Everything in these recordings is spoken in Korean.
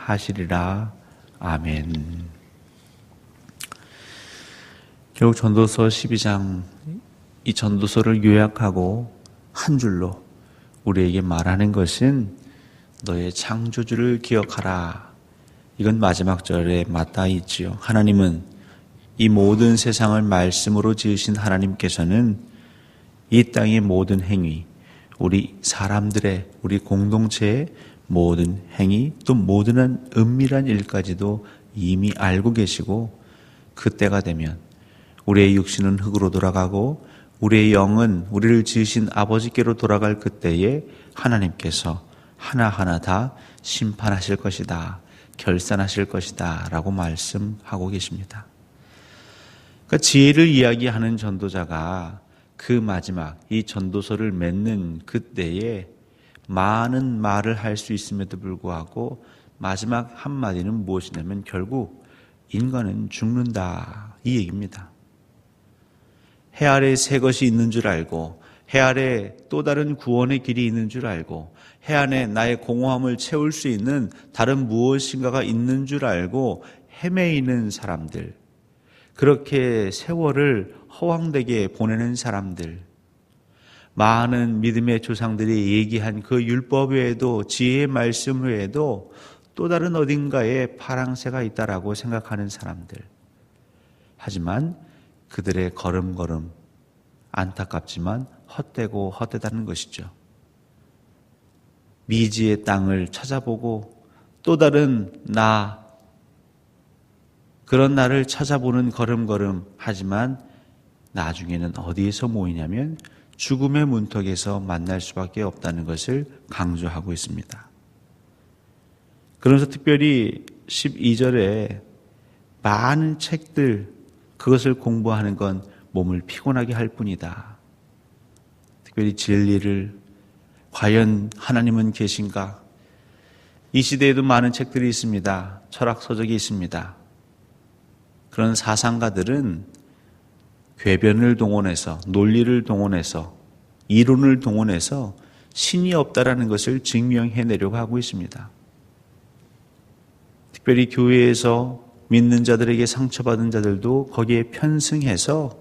하시리라. 아멘. 결국 전도서 12장, 이 전도서를 요약하고 한 줄로 우리에게 말하는 것은 너의 창조주를 기억하라. 이건 마지막 절에 맞닿아 있지요. 하나님은, 이 모든 세상을 말씀으로 지으신 하나님께서는 이 땅의 모든 행위, 우리 사람들의, 우리 공동체의 모든 행위, 또 모든 은밀한 일까지도 이미 알고 계시고, 그때가 되면 우리의 육신은 흙으로 돌아가고 우리의 영은 우리를 지으신 아버지께로 돌아갈 그때에 하나님께서 하나하나 다 심판하실 것이다, 결산하실 것이다 라고 말씀하고 계십니다. 그러니까 지혜를 이야기하는 전도자가 그 마지막 이 전도서를 맺는 그때에 많은 말을 할 수 있음에도 불구하고 마지막 한마디는 무엇이냐면 결국 인간은 죽는다, 이 얘기입니다. 해 아래 새 것이 있는 줄 알고, 해 아래 또 다른 구원의 길이 있는 줄 알고, 해 안에 나의 공허함을 채울 수 있는 다른 무엇인가가 있는 줄 알고 헤매이는 사람들, 그렇게 세월을 허황되게 보내는 사람들, 많은 믿음의 조상들이 얘기한 그 율법 외에도, 지혜의 말씀 외에도 또 다른 어딘가에 파랑새가 있다라고 생각하는 사람들, 하지만 그들의 걸음걸음 안타깝지만 헛되고 헛되다는 것이죠. 미지의 땅을 찾아보고 또 다른 나, 그런 나를 찾아보는 걸음걸음, 하지만 나중에는 어디에서 모이냐면 죽음의 문턱에서 만날 수밖에 없다는 것을 강조하고 있습니다. 그러면서 특별히 12절에 많은 책들, 그것을 공부하는 건 몸을 피곤하게 할 뿐이다. 특별히 진리를, 과연 하나님은 계신가? 이 시대에도 많은 책들이 있습니다. 철학서적이 있습니다. 그런 사상가들은 궤변을 동원해서, 논리를 동원해서, 이론을 동원해서 신이 없다라는 것을 증명해내려고 하고 있습니다. 특별히 교회에서 믿는 자들에게 상처받은 자들도 거기에 편승해서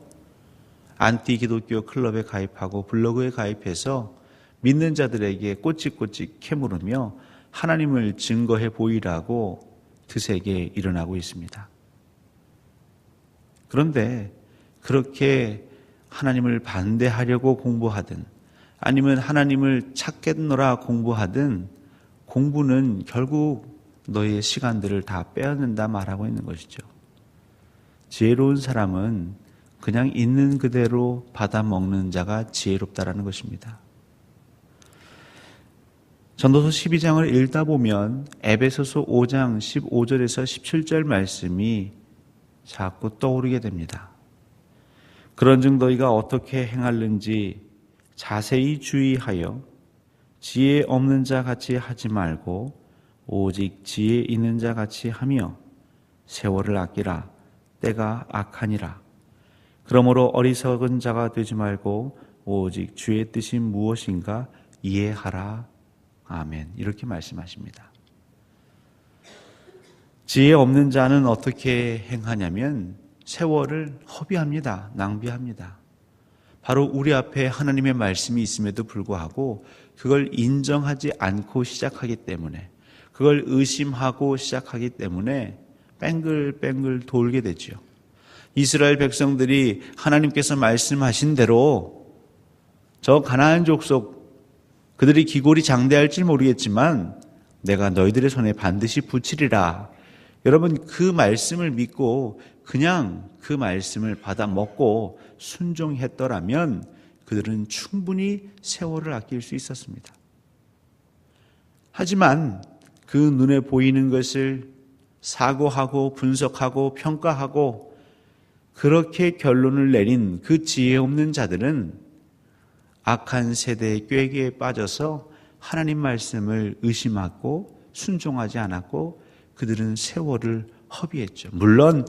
안티 기독교 클럽에 가입하고 블로그에 가입해서 믿는 자들에게 꼬치꼬치 캐물으며 하나님을 증거해 보이라고 드세게 일어나고 있습니다. 그런데 그렇게 하나님을 반대하려고 공부하든 아니면 하나님을 찾겠노라 공부하든 공부는 결국 너의 시간들을 다 빼앗는다 말하고 있는 것이죠. 지혜로운 사람은 그냥 있는 그대로 받아먹는 자가 지혜롭다라는 것입니다. 전도서 12장을 읽다 보면 에베소서 5장 15절에서 17절 말씀이 자꾸 떠오르게 됩니다. 그런즉 너희가 어떻게 행할는지 자세히 주의하여 지혜 없는 자 같이 하지 말고 오직 지혜 있는 자 같이 하며 세월을 아끼라. 때가 악하니라. 그러므로 어리석은 자가 되지 말고 오직 주의 뜻이 무엇인가 이해하라. 아멘. 이렇게 말씀하십니다. 지혜 없는 자는 어떻게 행하냐면 세월을 허비합니다. 낭비합니다. 바로 우리 앞에 하나님의 말씀이 있음에도 불구하고 그걸 인정하지 않고 시작하기 때문에, 그걸 의심하고 시작하기 때문에 뺑글뺑글 돌게 되죠. 이스라엘 백성들이 하나님께서 말씀하신 대로 저 가나안 족속, 그들이 기골이 장대할지 모르겠지만 내가 너희들의 손에 반드시 붙이리라. 여러분, 그 말씀을 믿고 그냥 그 말씀을 받아 먹고 순종했더라면 그들은 충분히 세월을 아낄 수 있었습니다. 하지만 그 눈에 보이는 것을 사고하고 분석하고 평가하고 그렇게 결론을 내린 그 지혜 없는 자들은 악한 세대의 꾀기에 빠져서 하나님 말씀을 의심하고 순종하지 않았고 그들은 세월을 허비했죠. 물론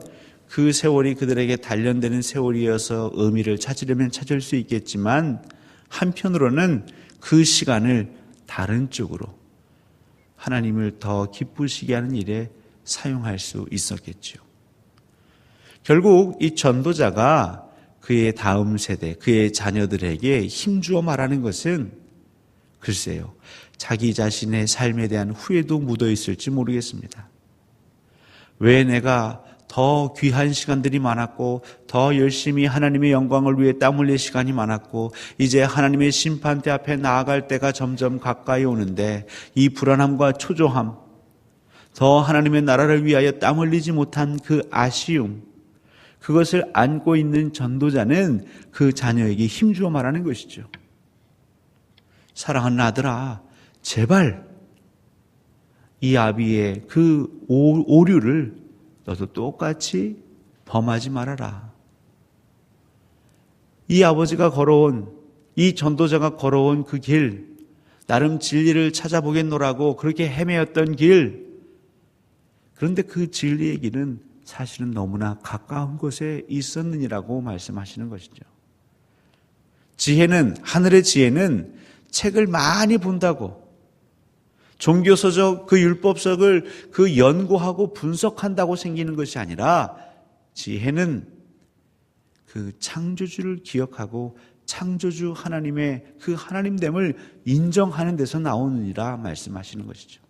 그 세월이 그들에게 단련되는 세월이어서 의미를 찾으려면 찾을 수 있겠지만 한편으로는 그 시간을 다른 쪽으로 하나님을 더 기쁘시게 하는 일에 사용할 수 있었겠죠. 결국 이 전도자가 그의 다음 세대, 그의 자녀들에게 힘주어 말하는 것은 글쎄요, 자기 자신의 삶에 대한 후회도 묻어 있을지 모르겠습니다. 왜 내가 더 귀한 시간들이 많았고 더 열심히 하나님의 영광을 위해 땀 흘릴 시간이 많았고 이제 하나님의 심판대 앞에 나아갈 때가 점점 가까이 오는데 이 불안함과 초조함, 더 하나님의 나라를 위하여 땀 흘리지 못한 그 아쉬움, 그것을 안고 있는 전도자는 그 자녀에게 힘주어 말하는 것이죠. 사랑하는 아들아, 제발 이 아비의 그 오류를 너도 똑같이 범하지 말아라. 이 아버지가 걸어온, 이 전도자가 걸어온 그 길, 나름 진리를 찾아보겠노라고 그렇게 헤매었던 길, 그런데 그 진리의 길은 사실은 너무나 가까운 곳에 있었느니라고 말씀하시는 것이죠. 지혜는, 하늘의 지혜는 책을 많이 본다고, 종교서적 그 율법서를 그 연구하고 분석한다고 생기는 것이 아니라 지혜는 그 창조주를 기억하고 창조주 하나님의 그 하나님됨을 인정하는 데서 나오느니라 말씀하시는 것이죠.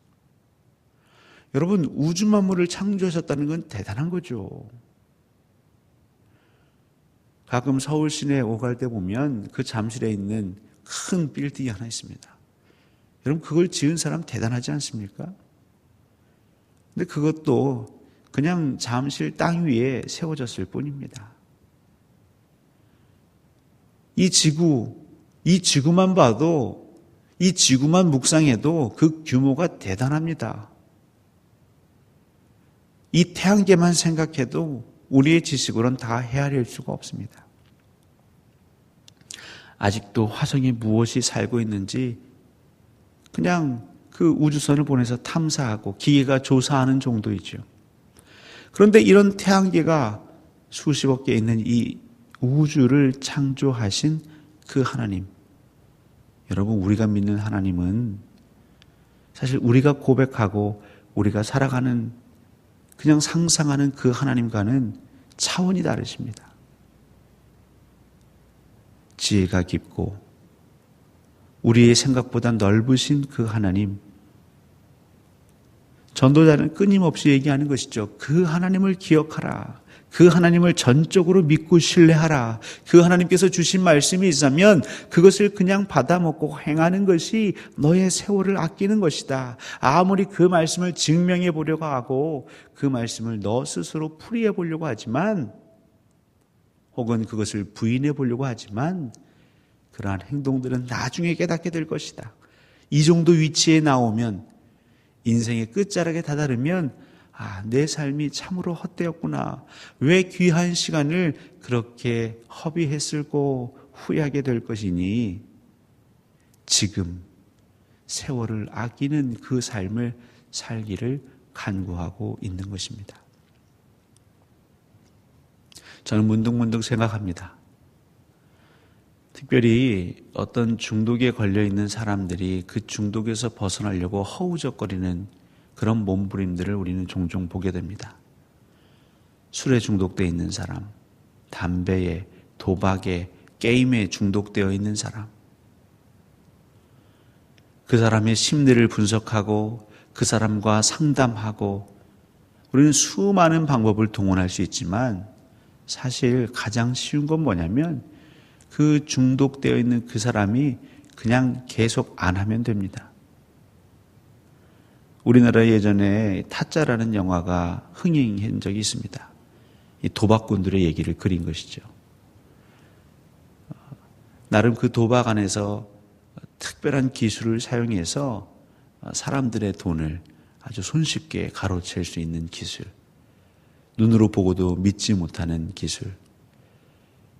여러분, 우주 만물을 창조하셨다는 건 대단한 거죠. 가끔 서울 시내에 오갈 때 보면 그 잠실에 있는 큰 빌딩이 하나 있습니다. 여러분, 그걸 지은 사람 대단하지 않습니까? 근데 그것도 그냥 잠실 땅 위에 세워졌을 뿐입니다. 이 지구만 봐도, 이 지구만 묵상해도 그 규모가 대단합니다. 이 태양계만 생각해도 우리의 지식으로는 다 헤아릴 수가 없습니다. 아직도 화성에 무엇이 살고 있는지 그냥 그 우주선을 보내서 탐사하고 기계가 조사하는 정도이죠. 그런데 이런 태양계가 수십억 개 있는 이 우주를 창조하신 그 하나님, 여러분, 우리가 믿는 하나님은 사실 우리가 고백하고 우리가 살아가는, 그냥 상상하는 그 하나님과는 차원이 다르십니다. 지혜가 깊고 우리의 생각보다 넓으신 그 하나님, 전도자는 끊임없이 얘기하는 것이죠. 그 하나님을 기억하라. 그 하나님을 전적으로 믿고 신뢰하라. 그 하나님께서 주신 말씀이 있으면 그것을 그냥 받아먹고 행하는 것이 너의 세월을 아끼는 것이다. 아무리 그 말씀을 증명해 보려고 하고 그 말씀을 너 스스로 풀이해 보려고 하지만, 혹은 그것을 부인해 보려고 하지만, 그러한 행동들은 나중에 깨닫게 될 것이다. 이 정도 위치에 나오면, 인생의 끝자락에 다다르면, 내 삶이 참으로 헛되었구나. 왜 귀한 시간을 그렇게 허비했을고 후회하게 될 것이니, 지금 세월을 아끼는 그 삶을 살기를 간구하고 있는 것입니다. 저는 문득문득 생각합니다. 특별히 어떤 중독에 걸려있는 사람들이 그 중독에서 벗어나려고 허우적거리는 그런 몸부림들을 우리는 종종 보게 됩니다. 술에 중독되어 있는 사람, 담배에, 도박에, 게임에 중독되어 있는 사람, 그 사람의 심리를 분석하고 그 사람과 상담하고, 우리는 수많은 방법을 동원할 수 있지만 사실 가장 쉬운 건 뭐냐면 그 중독되어 있는 그 사람이 그냥 계속 안 하면 됩니다. 우리나라에 예전에 타짜라는 영화가 흥행한 적이 있습니다. 이 도박꾼들의 얘기를 그린 것이죠. 나름 그 도박 안에서 특별한 기술을 사용해서 사람들의 돈을 아주 손쉽게 가로챌 수 있는 기술, 눈으로 보고도 믿지 못하는 기술.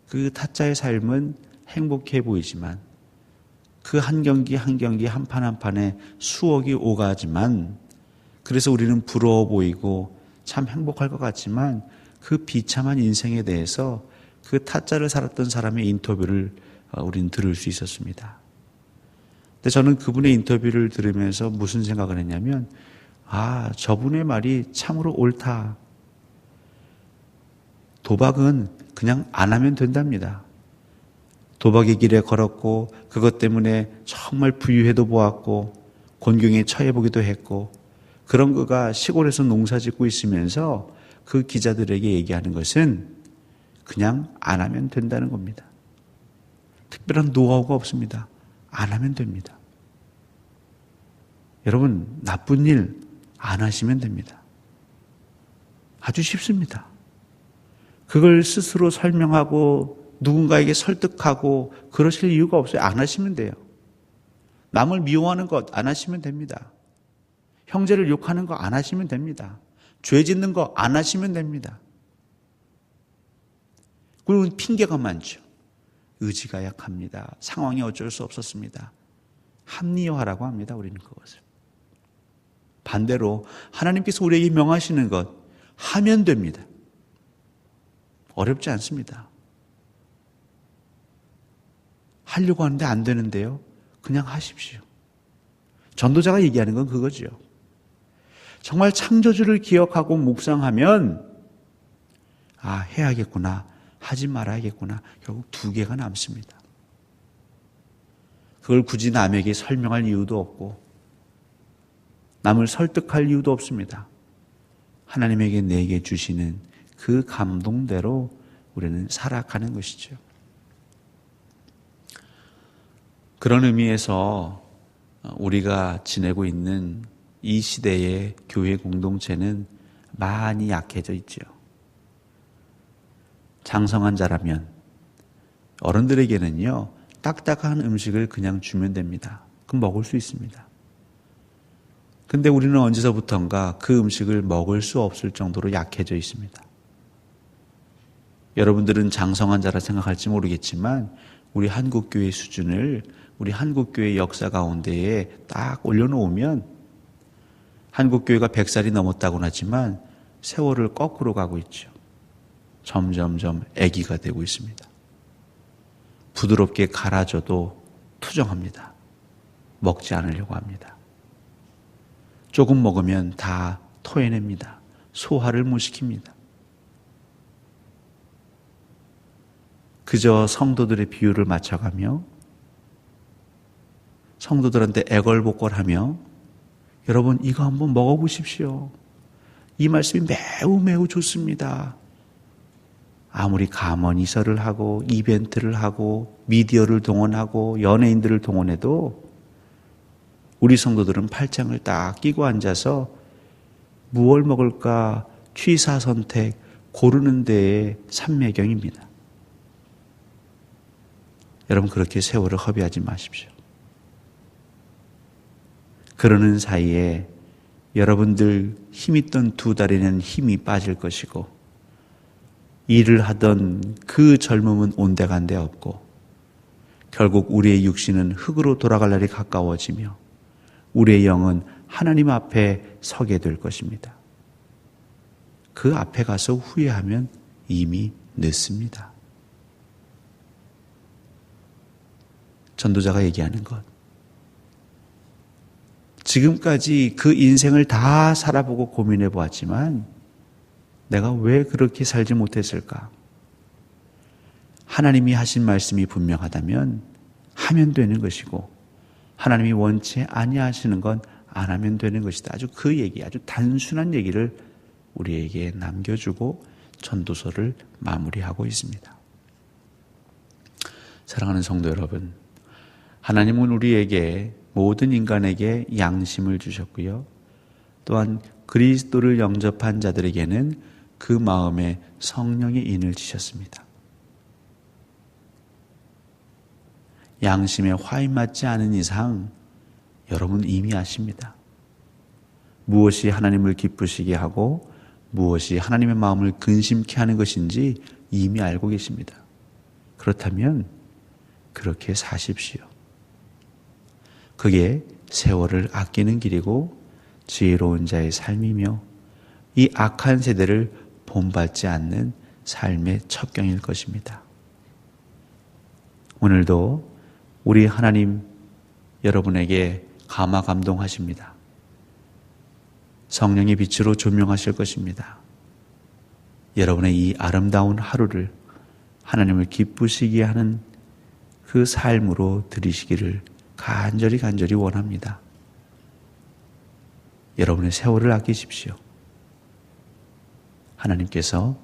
그 타짜의 삶은 행복해 보이지만 그 한 경기 한 경기, 한 판 한 판에 수억이 오가지만, 그래서 우리는 부러워 보이고 참 행복할 것 같지만 그 비참한 인생에 대해서 그 타짜를 살았던 사람의 인터뷰를 우리는 들을 수 있었습니다. 근데 저는 그분의 인터뷰를 들으면서 무슨 생각을 했냐면, 저분의 말이 참으로 옳다. 도박은 그냥 안 하면 된답니다. 도박의 길에 걸었고 그것 때문에 정말 부유해도 보았고 곤경에 처해보기도 했고, 그런 그가 시골에서 농사 짓고 있으면서 그 기자들에게 얘기하는 것은 그냥 안 하면 된다는 겁니다. 특별한 노하우가 없습니다. 안 하면 됩니다. 여러분, 나쁜 일 안 하시면 됩니다. 아주 쉽습니다. 그걸 스스로 설명하고 누군가에게 설득하고 그러실 이유가 없어요. 안 하시면 돼요. 남을 미워하는 것 안 하시면 됩니다. 형제를 욕하는 거 안 하시면 됩니다. 죄 짓는 거 안 하시면 됩니다. 그리고 핑계가 많죠. 의지가 약합니다. 상황이 어쩔 수 없었습니다. 합리화라고 합니다. 우리는 그것을. 반대로 하나님께서 우리에게 명하시는 것 하면 됩니다. 어렵지 않습니다. 하려고 하는데 안 되는데요. 그냥 하십시오. 전도자가 얘기하는 건 그거죠. 정말 창조주를 기억하고 묵상하면 해야겠구나, 하지 말아야겠구나, 결국 두 개가 남습니다. 그걸 굳이 남에게 설명할 이유도 없고 남을 설득할 이유도 없습니다. 하나님에게 내게 주시는 그 감동대로 우리는 살아가는 것이죠. 그런 의미에서 우리가 지내고 있는 이 시대의 교회 공동체는 많이 약해져 있죠. 장성한 자라면 어른들에게는요, 딱딱한 음식을 그냥 주면 됩니다. 그럼 먹을 수 있습니다. 근데 우리는 언제서부턴가 그 음식을 먹을 수 없을 정도로 약해져 있습니다. 여러분들은 장성한 자라 생각할지 모르겠지만 우리 한국교회 수준을 우리 한국교회 역사 가운데에 딱 올려놓으면 한국교회가 100살이 넘었다고는 하지만 세월을 거꾸로 가고 있죠. 점점점 애기가 되고 있습니다. 부드럽게 갈아줘도 투정합니다. 먹지 않으려고 합니다. 조금 먹으면 다 토해냅니다. 소화를 못 시킵니다. 그저 성도들의 비율을 맞춰가며 성도들한테 애걸복걸하며 여러분 이거 한번 먹어보십시오. 이 말씀이 매우 매우 좋습니다. 아무리 감언이설을 하고 이벤트를 하고 미디어를 동원하고 연예인들을 동원해도 우리 성도들은 팔짱을 딱 끼고 앉아서 무얼 먹을까 취사선택 고르는 데에 삼매경입니다. 여러분 그렇게 세월을 허비하지 마십시오. 그러는 사이에 여러분들 힘있던 두 다리는 힘이 빠질 것이고 일을 하던 그 젊음은 온데간데 없고 결국 우리의 육신은 흙으로 돌아갈 날이 가까워지며 우리의 영은 하나님 앞에 서게 될 것입니다. 그 앞에 가서 후회하면 이미 늦습니다. 전도자가 얘기하는 것. 지금까지 그 인생을 다 살아보고 고민해 보았지만 내가 왜 그렇게 살지 못했을까? 하나님이 하신 말씀이 분명하다면 하면 되는 것이고 하나님이 원치 아니하시는 건 안 하면 되는 것이다. 아주 그 얘기, 아주 단순한 얘기를 우리에게 남겨주고 전도서를 마무리하고 있습니다. 사랑하는 성도 여러분, 하나님은 우리에게 모든 인간에게 양심을 주셨고요. 또한 그리스도를 영접한 자들에게는 그 마음에 성령의 인을 주셨습니다. 양심에 화인맞지 않은 이상 여러분 이미 아십니다. 무엇이 하나님을 기쁘시게 하고 무엇이 하나님의 마음을 근심케 하는 것인지 이미 알고 계십니다. 그렇다면 그렇게 사십시오. 그게 세월을 아끼는 길이고 지혜로운 자의 삶이며 이 악한 세대를 본받지 않는 삶의 첩경일 것입니다. 오늘도 우리 하나님 여러분에게 감화 감동하십니다. 성령의 빛으로 조명하실 것입니다. 여러분의 이 아름다운 하루를 하나님을 기쁘시게 하는 그 삶으로 들이시기를 간절히 원합니다. 여러분의 세월을 아끼십시오. 하나님께서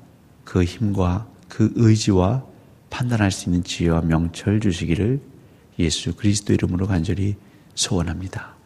그 힘과 그 의지와 판단할 수 있는 지혜와 명철 주시기를 예수 그리스도 이름으로 간절히 소원합니다.